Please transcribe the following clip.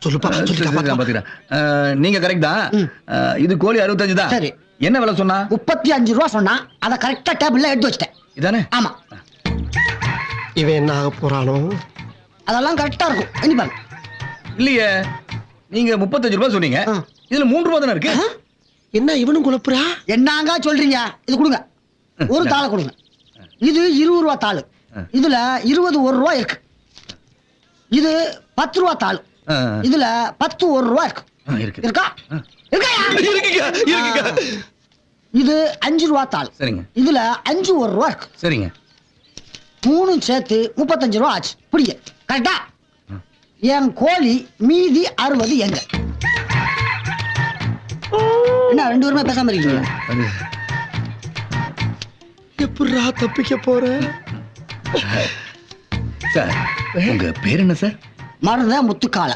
சொல்லுப்பா பாத்துக்கிறேன். நீங்க கரெக்ட் தான். இது கோழி 65 தான். சரி. என்ன விலை சொன்னா? 35 ரூபா சொன்னா அத கரெக்டா டேபிள்ல எடுத்து வச்சிட்டேன். இதானே? ஆமா. இவன் என்ன ஆக போறானோ? அதெல்லாம் கரெக்டா இருக்கும். எண்ணி பாருங்க. இல்லையே, நீங்க 35 ரூபாய் சொன்னீங்க. இதுல 3 ரூபாய் தானே இருக்கு. என்ன இவனும் குழப்புறா? என்னங்க சொல்றீங்க? இது கொடுங்க. ஒரு தாளை கொடுங்க. இது 20 ரூபா தாளு. இதுல 20 1 ரூபா இருக்கு. இது 10 ரூபா தாளு. இதுல 10 1 ரூபா இருக்கு. இருக்கு. இருக்கா? இருக்குங்க. இது 5 ரூபா தாள். சரிங்க. இதுல 5 1 ரூபா இருக்கு. சரிங்க. மூணும் சேர்த்து 35 ரூபா ஆச்சு. புடிங்க. கரெக்டா? என் கோழி மீதி 60 எங்க? என்ன ரெண்டு பேருமே பேசாம இருக்கீங்க? எப்படிடா தப்பிக்க போற? சார், உங்க பேர் என்ன சார்? மருத முத்துக்கால.